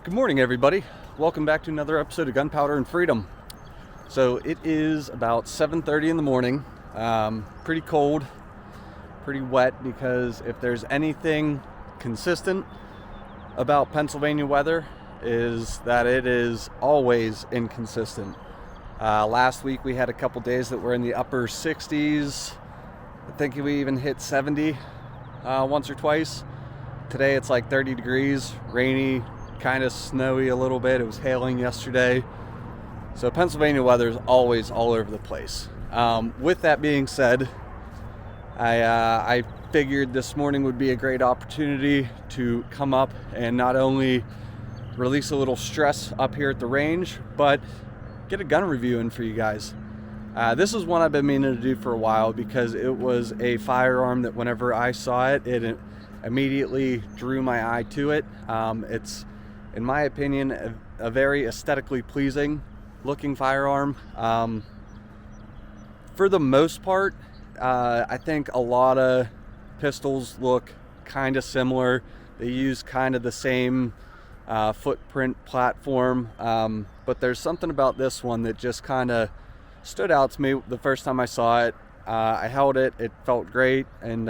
Good morning, everybody. Welcome back to another episode of Gunpowder and Freedom. So it is about 7:30 in the morning. Pretty cold, pretty wet, because if there's anything consistent about Pennsylvania weather is that it is always inconsistent. Last week we had a couple days that were in the upper 60s. I think we even hit 70 once or twice. Today it's like 30 degrees, rainy, kind of snowy a little bit. It was hailing yesterday. So Pennsylvania weather is always all over the place. With that being said, I figured this morning would be a great opportunity to come up and not only release a little stress up here at the range, but get a gun review in for you guys. This is one I've been meaning to do for a while because it was a firearm that whenever I saw it, it immediately drew my eye to it. It's, in my opinion, a very aesthetically pleasing looking firearm. For the most part, I think a lot of pistols look kind of similar. They use kind of the same footprint platform, but there's something about this one that just kind of stood out to me the first time I saw it. I held it, it felt great, and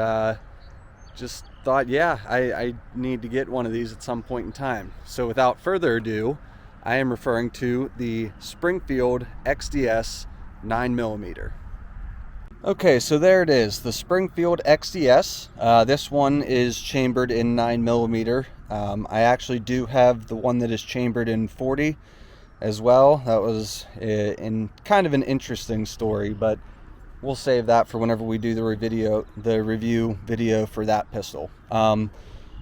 just thought, yeah, I need to get one of these at some point in time. So without further ado, I am referring to the Springfield XDS 9mm. Okay, so there it is, the Springfield XDS. This one is chambered in 9mm. I actually do have the one that is chambered in 40 as well. That was in kind of an interesting story, but we'll save that for whenever we do the review video for that pistol.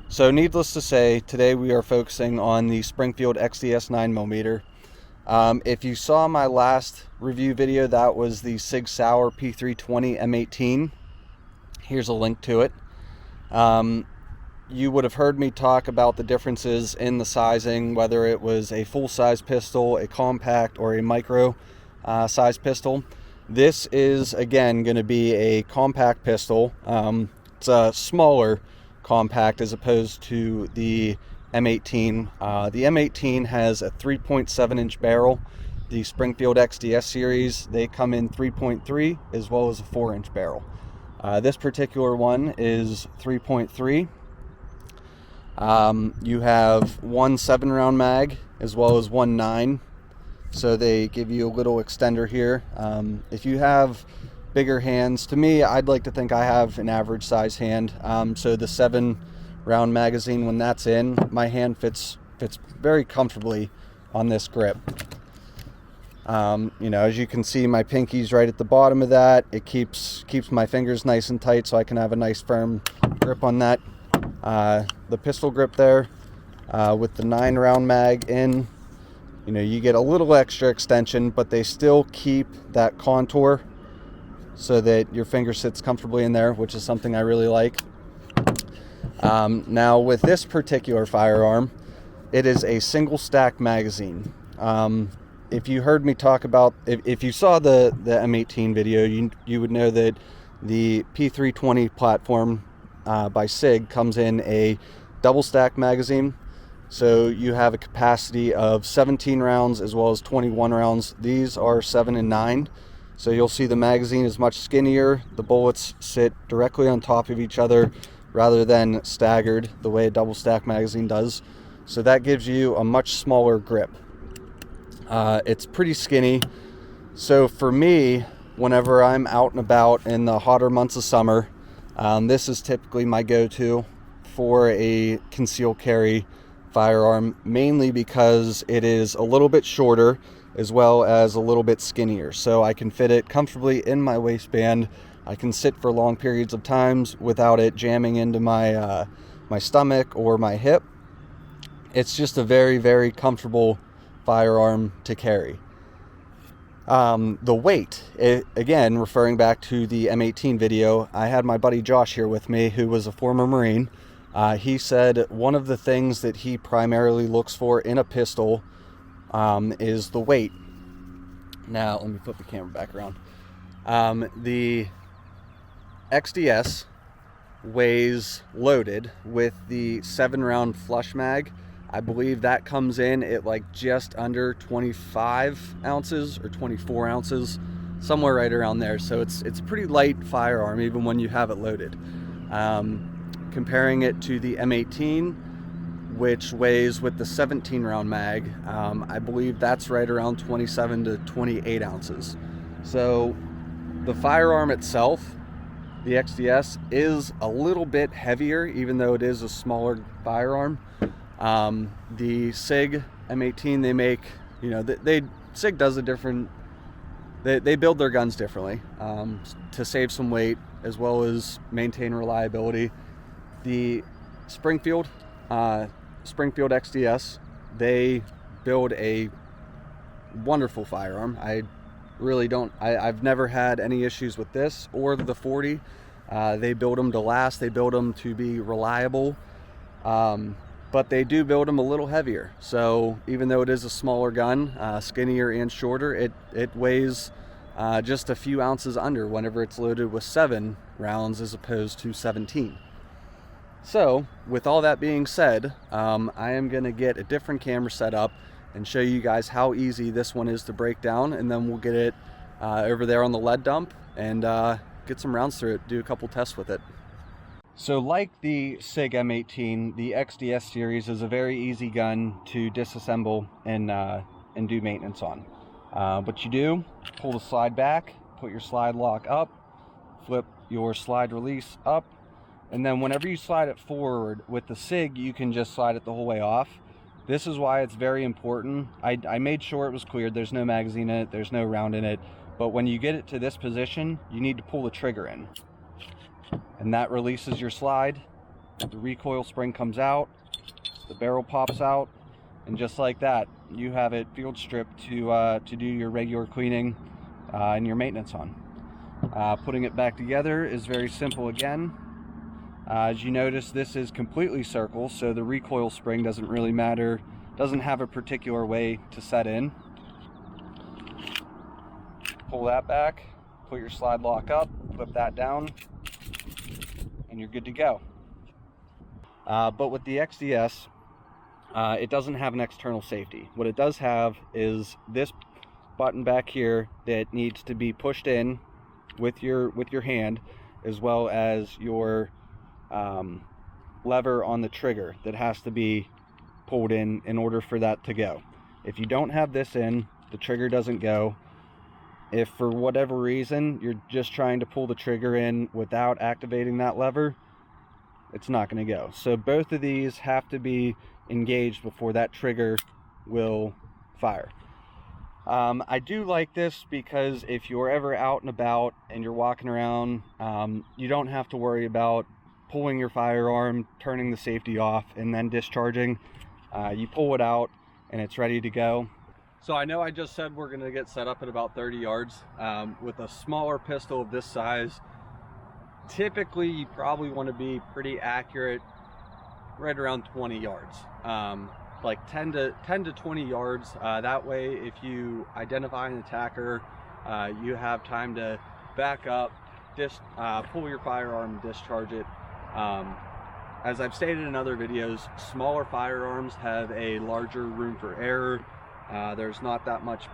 So needless to say, today we are focusing on the Springfield XDS 9mm. If you saw my last review video, that was the Sig Sauer P320 M18. Here's a link to it. You would have heard me talk about the differences in the sizing, whether it was a full-size pistol, a compact, or a micro size pistol. This is, again, going to be a compact pistol. It's a smaller compact as opposed to the M18. The M18 has a 3.7 inch barrel. The Springfield XDS series, they come in 3.3 as well as a 4 inch barrel. This particular one is 3.3. You have one 7-round mag as well as one 9. So they give you a little extender here. If you have bigger hands, to me, I'd like to think I have an average size hand. So the 7-round magazine, when that's in, my hand fits very comfortably on this grip. As you can see, my pinky's right at the bottom of that. It keeps my fingers nice and tight so I can have a nice firm grip on that. The pistol grip there, with the 9-round mag in, you get a little extra extension, but they still keep that contour so that your finger sits comfortably in there, which is something I really like. Now with this particular firearm, it is a single stack magazine. If you heard me talk about, if you saw the M18 video, you would know that the P320 platform by Sig comes in a double stack magazine. So you have a capacity of 17 rounds as well as 21 rounds. These are 7 and 9. So you'll see the magazine is much skinnier. The bullets sit directly on top of each other rather than staggered the way a double stack magazine does. So that gives you a much smaller grip. It's pretty skinny. So for me, whenever I'm out and about in the hotter months of summer, this is typically my go-to for a concealed carry firearm, mainly because it is a little bit shorter as well as a little bit skinnier, so I can fit it comfortably in my waistband. I can sit for long periods of times without it jamming into my stomach or my hip. It's just a very, very comfortable firearm to carry. The weight, again, referring back to the M18 video, I had my buddy Josh here with me, who was a former Marine. He said one of the things that he primarily looks for in a pistol is the weight. Now, let me flip the camera back around. The XDS weighs, loaded with the 7-round flush mag, I believe that comes in at like just under 25 ounces or 24 ounces, somewhere right around there. So it's a pretty light firearm even when you have it loaded. Comparing it to the M18, which weighs with the 17 round mag, I believe that's right around 27 to 28 ounces. So the firearm itself, the XDS, is a little bit heavier, even though it is a smaller firearm. The SIG M18, they make, you know, SIG does a different, they build their guns differently to save some weight as well as maintain reliability. The Springfield XDS, they build a wonderful firearm. I've never had any issues with this or the 40. They build them to last, they build them to be reliable, but they do build them a little heavier. So even though it is a smaller gun, skinnier and shorter, it weighs just a few ounces under whenever it's loaded with 7 rounds as opposed to 17. So with all that being said, I am going to get a different camera set up and show you guys how easy this one is to break down, and then we'll get it over there on the lead dump and get some rounds through it, do a couple tests with it. So like the SIG M18, the XDS series is a very easy gun to disassemble and do maintenance on. What you do, pull the slide back, put your slide lock up, flip your slide release up, and then whenever you slide it forward, with the SIG you can just slide it the whole way off. This is why it's very important. I made sure it was cleared. There's no magazine in it, there's no round in it, but when you get it to this position, you need to pull the trigger in. And that releases your slide. The recoil spring comes out, the barrel pops out, and just like that, you have it field stripped to do your regular cleaning and your maintenance on. Putting it back together is very simple again. As you notice, this is completely circle, so the recoil spring doesn't really matter, doesn't have a particular way to set in. Pull that back, put your slide lock up, flip that down, and you're good to go. But with the XDS, it doesn't have an external safety. What it does have is this button back here that needs to be pushed in with your hand, as well as your lever on the trigger that has to be pulled in order for that to go. If you don't have this in, the trigger doesn't go. If for whatever reason you're just trying to pull the trigger in without activating that lever, it's not going to go. So both of these have to be engaged before that trigger will fire. I do like this because if you're ever out and about and you're walking around, you don't have to worry about pulling your firearm, turning the safety off, and then discharging. You pull it out and it's ready to go. So I know I just said we're going to get set up at about 30 yards. With a smaller pistol of this size, typically you probably want to be pretty accurate right around 20 yards. Like 10 to 20 yards. That way, if you identify an attacker, you have time to back up, pull your firearm and discharge it. As I've stated in other videos, smaller firearms have a larger room for error. There's not that much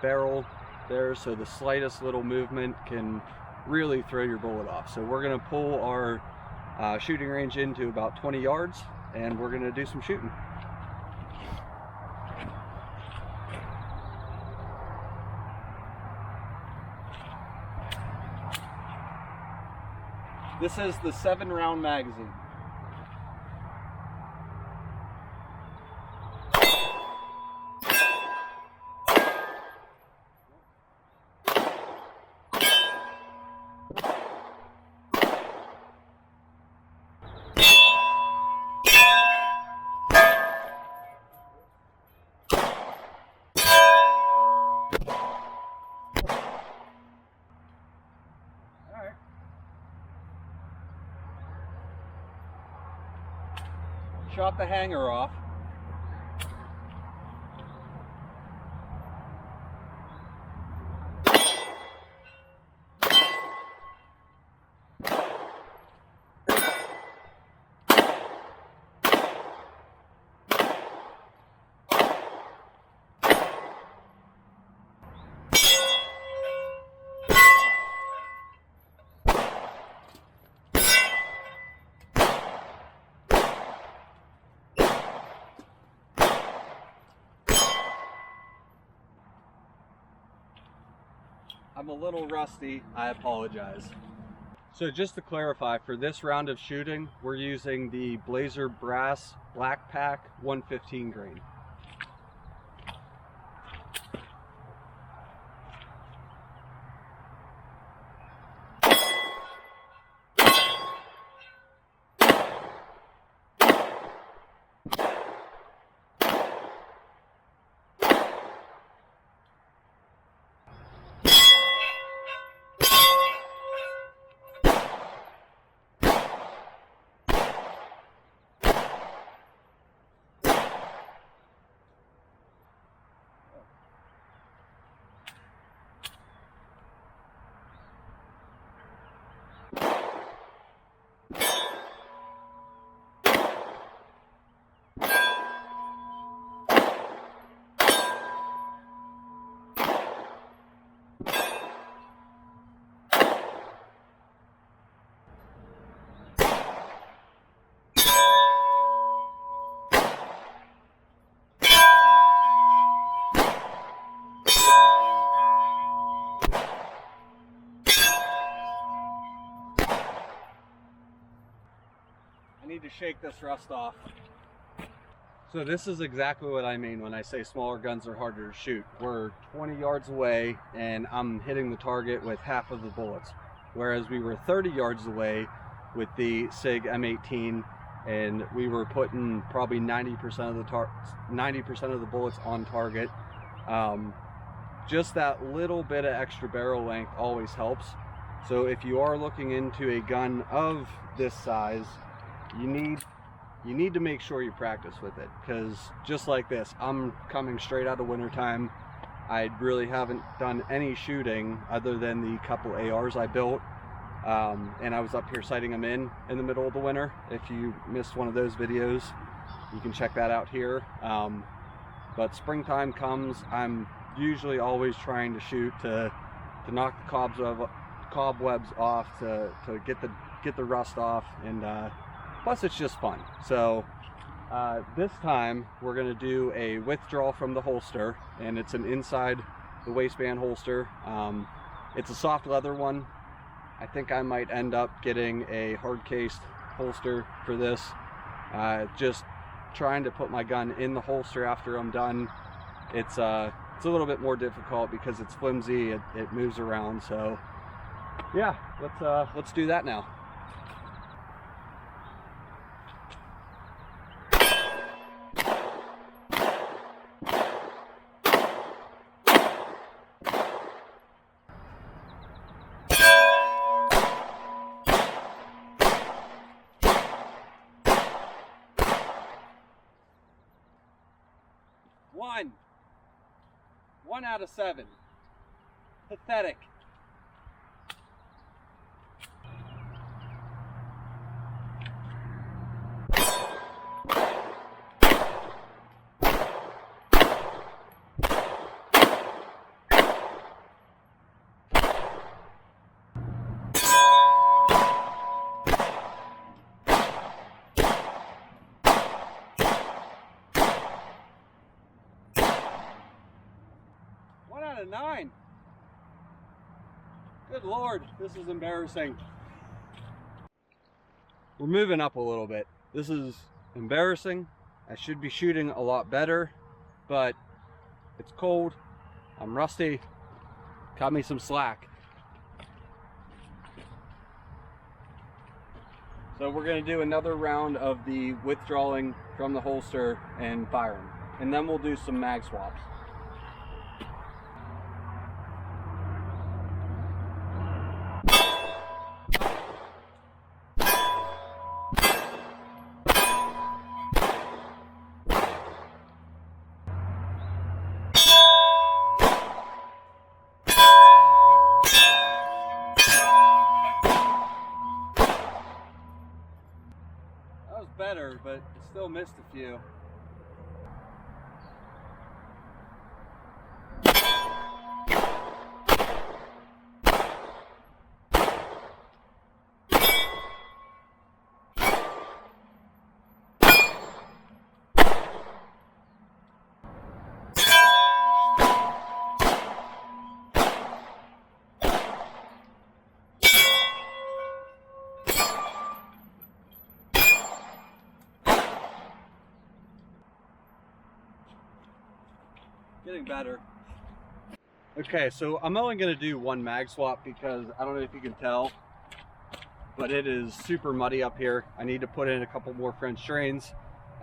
barrel there, so the slightest little movement can really throw your bullet off. So we're going to pull our shooting range into about 20 yards, and we're going to do some shooting. This is the 7-round magazine. Shot the hanger off. I'm a little rusty, I apologize. So just to clarify, for this round of shooting, we're using the Blazer Brass Black Pack 115 grain. I need to shake this rust off. So this is exactly what I mean when I say smaller guns are harder to shoot. We're 20 yards away and I'm hitting the target with half of the bullets. Whereas we were 30 yards away with the SIG M18 and we were putting probably 90% of the bullets on target. Just that little bit of extra barrel length always helps. So if you are looking into a gun of this size, you need to make sure you practice with it, because just like this, I'm coming straight out of wintertime. I really haven't done any shooting other than the couple ARs I built, and I was up here sighting them in the middle of the winter. If you missed one of those videos, you can check that out here. But springtime comes, I'm usually always trying to shoot to knock the cobwebs off, to get the rust off, and plus it's just fun. So this time we're going to do a withdrawal from the holster, and it's an inside the waistband holster. It's a soft leather one. I think I might end up getting a hard cased holster for this. Just trying to put my gun in the holster after I'm done, it's a little bit more difficult because it's flimsy, it moves around. So yeah, let's do that now. One out of 7. Pathetic. Out of 9. Good Lord, this is embarrassing. We're moving up a little bit. This is embarrassing. I should be shooting a lot better, but it's cold. I'm rusty. Cut me some slack. So we're going to do another round of the withdrawing from the holster and firing, and then we'll do some mag swaps. Better, but still missed a few. Getting better. Okay, so I'm only going to do one mag swap because I don't know if you can tell, but it is super muddy up here. I need to put in a couple more French drains.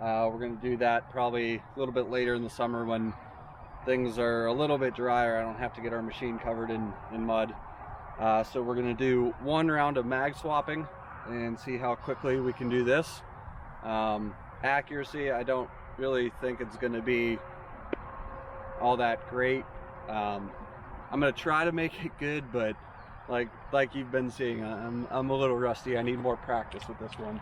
We're going to do that probably a little bit later in the summer when things are a little bit drier. I don't have to get our machine covered in mud. So we're going to do one round of mag swapping and see how quickly we can do this. Accuracy, I don't really think it's going to be all that great. I'm going to try to make it good, but like you've been seeing, I'm a little rusty. I need more practice with this one.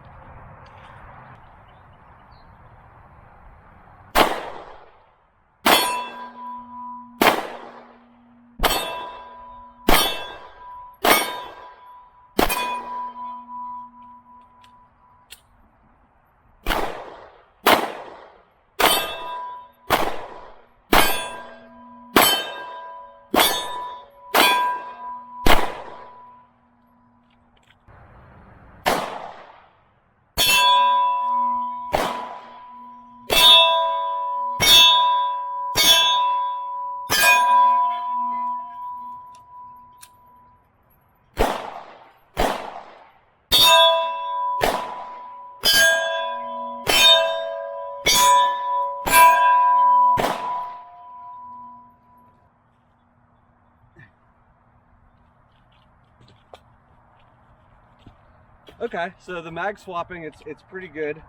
Okay, so the mag swapping, it's pretty good.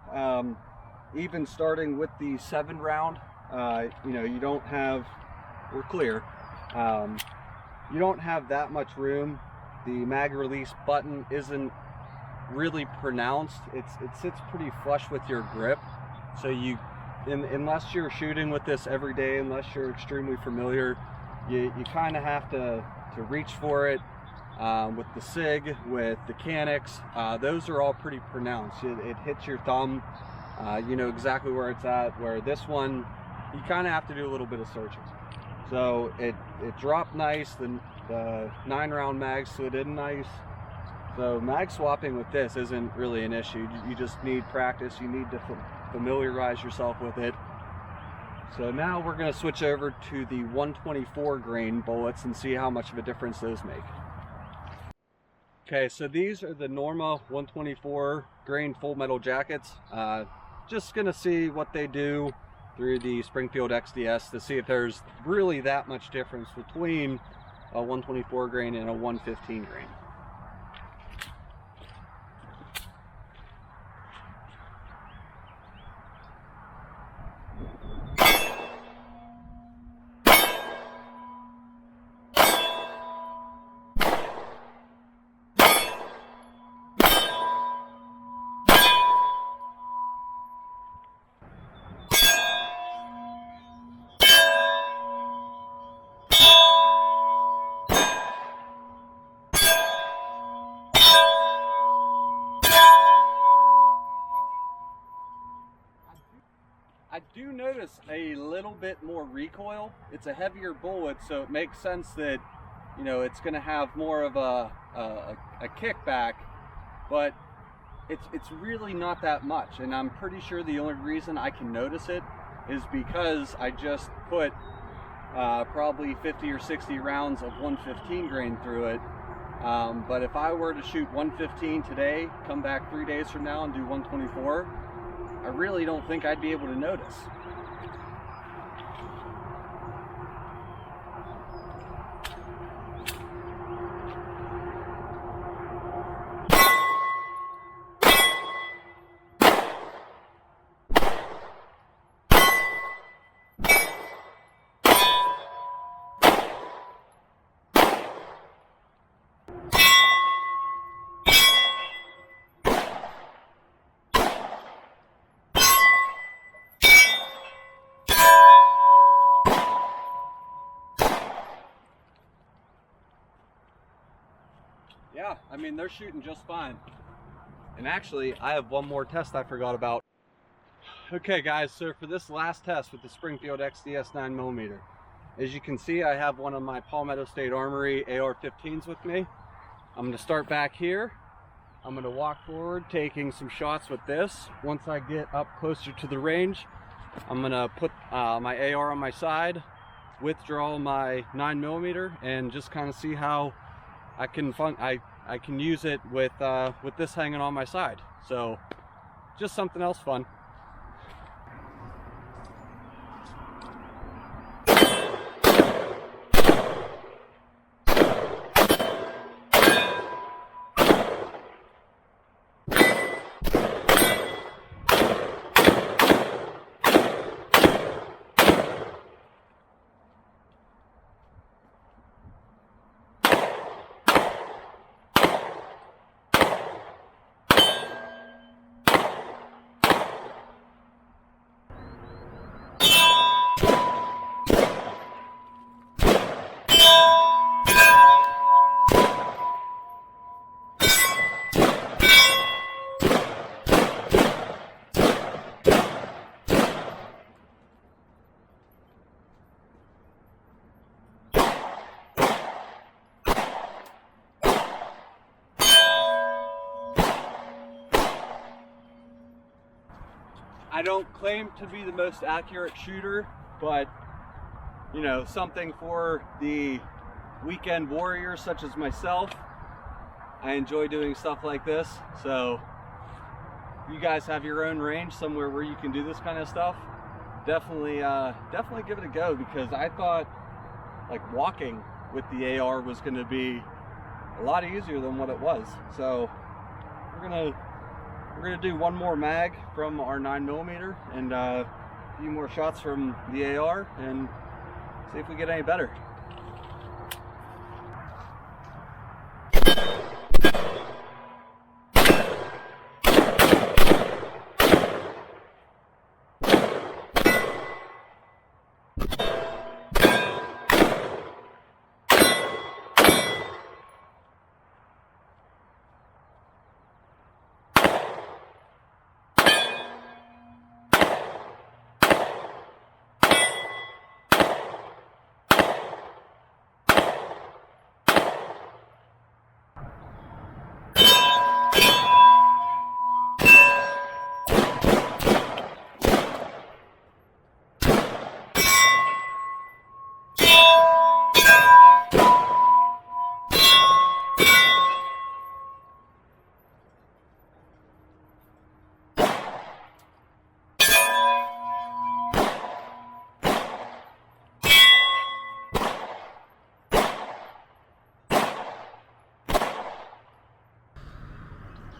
Even starting with the 7 round, you know, you don't have, we're clear, you don't have that much room. The mag release button isn't really pronounced. It sits pretty flush with your grip, so you, unless you're shooting with this every day, unless you're extremely familiar, you kind of have to reach for it. With the SIG, with the Canics, those are all pretty pronounced. It hits your thumb, you know exactly where it's at, where this one, you kind of have to do a little bit of searching. So it dropped nice, the 9 round mag slid in nice. So mag swapping with this isn't really an issue. You just need practice, you need to familiarize yourself with it. So now we're going to switch over to the 124 grain bullets and see how much of a difference those make. Okay, so these are the Norma 124 grain full metal jackets. Just gonna see what they do through the Springfield XDS to see if there's really that much difference between a 124 grain and a 115 grain. I do notice a little bit more recoil. It's a heavier bullet, so it makes sense that, you know, it's going to have more of a kickback, but it's really not that much. And I'm pretty sure the only reason I can notice it is because I just put probably 50 or 60 rounds of 115 grain through it. But if I were to shoot 115 today, come back 3 days from now and do 124, I really don't think I'd be able to notice. Yeah, I mean, they're shooting just fine. And actually, I have one more test I forgot about. Okay guys, so for this last test with the Springfield XDS 9mm, as you can see, I have one of my Palmetto State Armory AR-15s with me. I'm going to start back here. I'm going to walk forward, taking some shots with this. Once I get up closer to the range, I'm going to put my AR on my side, withdraw my 9mm and just kind of see how I can use it with this hanging on my side. So just something else fun. I don't claim to be the most accurate shooter, but you know, something for the weekend warriors such as myself. I enjoy doing stuff like this. So if you guys have your own range somewhere where you can do this kind of stuff, definitely give it a go, because I thought like walking with the AR was going to be a lot easier than what it was. So we're gonna do one more mag from our 9mm and a few more shots from the AR and see if we get any better.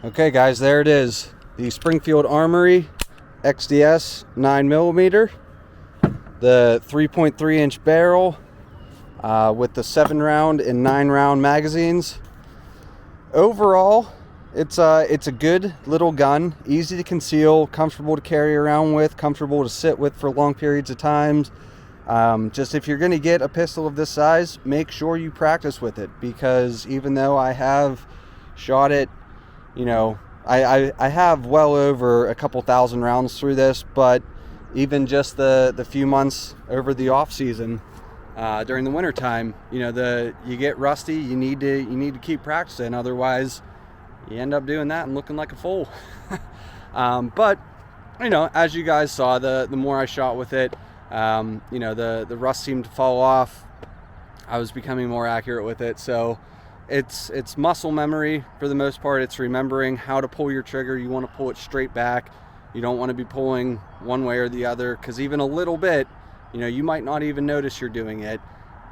Okay guys, there it is. The Springfield Armory XDS 9mm. The 3.3 inch barrel with the 7-round and 9-round magazines. Overall, it's a good little gun, easy to conceal, comfortable to carry around with, comfortable to sit with for long periods of times. Just if you're going to get a pistol of this size, make sure you practice with it, because even though I have shot it, you know, I have well over a couple thousand rounds through this, but even just the few months over the off season, during the winter time, you know, you get rusty. You need to keep practicing, otherwise you end up doing that and looking like a fool. But you know, as you guys saw, the more I shot with it, you know, the rust seemed to fall off. I was becoming more accurate with it. So it's muscle memory for the most part. It's remembering how to pull your trigger. You want to pull it straight back. You don't want to be pulling one way or the other, because even a little bit, you know, you might not even notice you're doing it.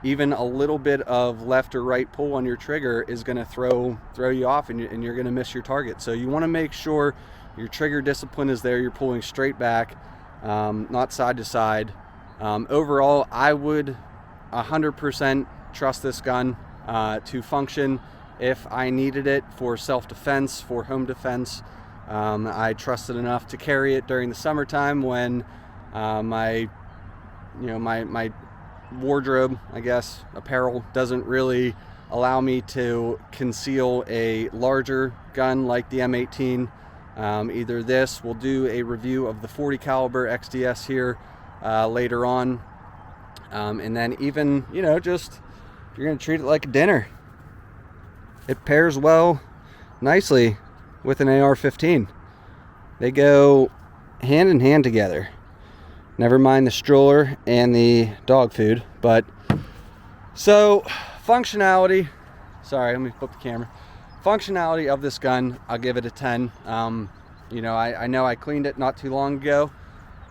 Even a little bit of left or right pull on your trigger is going to throw you off, and you're going to miss your target. So you want to make sure your trigger discipline is there. You're pulling straight back, not side to side. Overall, I would 100% trust this gun to function if I needed it for self-defense, for home defense. I trust it enough to carry it during the summertime when my wardrobe, I guess, apparel doesn't really allow me to conceal a larger gun like the M18. Either this, we'll do a review of the 40 caliber XDS here later on, and then even, you know, just you're going to treat it like a dinner. It pairs well nicely with an AR-15. They go hand in hand together. Never mind the stroller and the dog food. But so functionality, sorry, let me flip the camera. Functionality of this gun, I'll give it a 10. You know, I know I cleaned it not too long ago,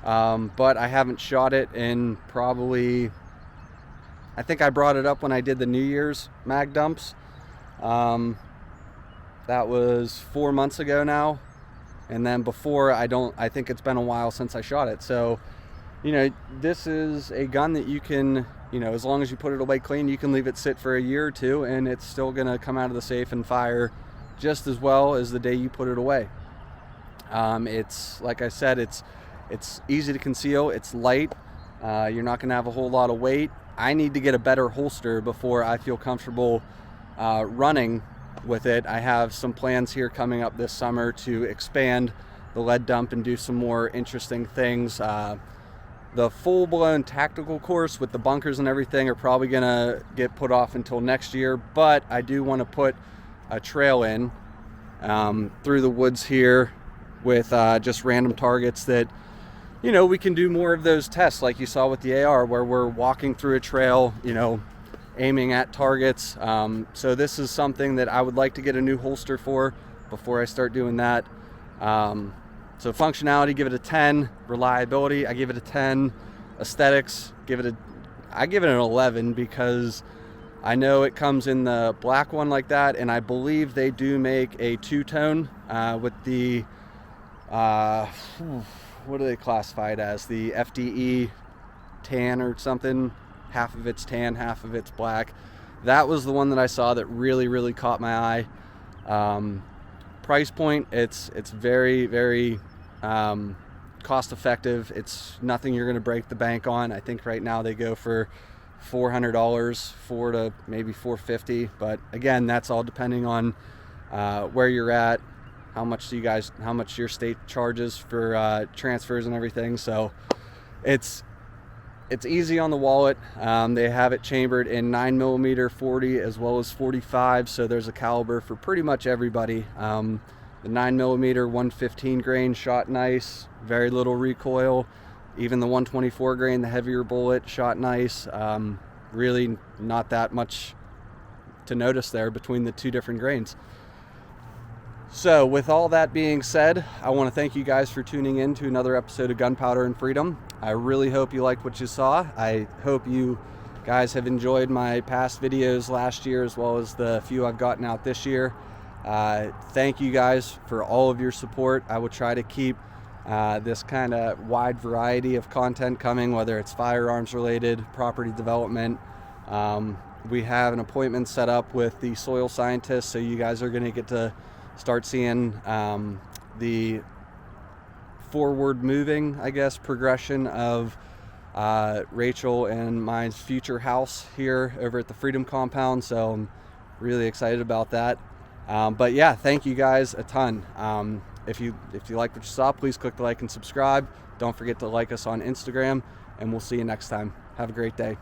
but I haven't shot it in probably, I think I brought it up when I did the New Year's mag dumps. That was 4 months ago now. And then before, I think it's been a while since I shot it. So, you know, this is a gun that you can, you know, as long as you put it away clean, you can leave it sit for a year or two and it's still gonna come out of the safe and fire just as well as the day you put it away. It's, like I said, it's easy to conceal, it's light, you're not gonna have a whole lot of weight. I need to get a better holster before I feel comfortable running with it. I have some plans here coming up this summer to expand the lead dump and do some more interesting things. The full-blown tactical course with the bunkers and everything are probably gonna get put off until next year, but I do want to put a trail in through the woods here with just random targets that, you know, we can do more of those tests like you saw with the AR, where we're walking through a trail, you know, aiming at targets. So this is something that I would like to get a new holster for before I start doing that. So functionality, give it a 10. Reliability, I give it a 10. Aesthetics, I give it an 11 because I know it comes in the black one like that, and I believe they do make a two-tone with the what do they classify it as? The FDE tan or something. Half of it's tan, half of it's black. That was the one that I saw that really caught my eye. Price point, it's very, very cost effective. It's nothing you're going to break the bank on. I think right now they go for $400, $400 to maybe $450. But again, that's all depending on where you're at, how much your state charges for transfers and everything. So it's easy on the wallet. They have it chambered in 9mm 40 as well as 45, so there's a caliber for pretty much everybody. The 9mm 115 grain shot nice, very little recoil. Even the 124 grain, the heavier bullet, shot nice. Really not that much to notice there between the two different grains. So with all that being said, I want to thank you guys for tuning in to another episode of Gunpowder and Freedom. I really hope you liked what you saw. I hope you guys have enjoyed my past videos last year as well as the few I've gotten out this year. Thank you guys for all of your support. I will try to keep this kind of wide variety of content coming, whether it's firearms related, property development. We have an appointment set up with the soil scientist, so you guys are going to get to start seeing the forward moving, I guess, progression of Rachel and my future house here over at the Freedom Compound. So I'm really excited about that. But yeah, thank you guys a ton. If you like what you saw, please click the like and subscribe. Don't forget to like us on Instagram, and we'll see you next time. Have a great day.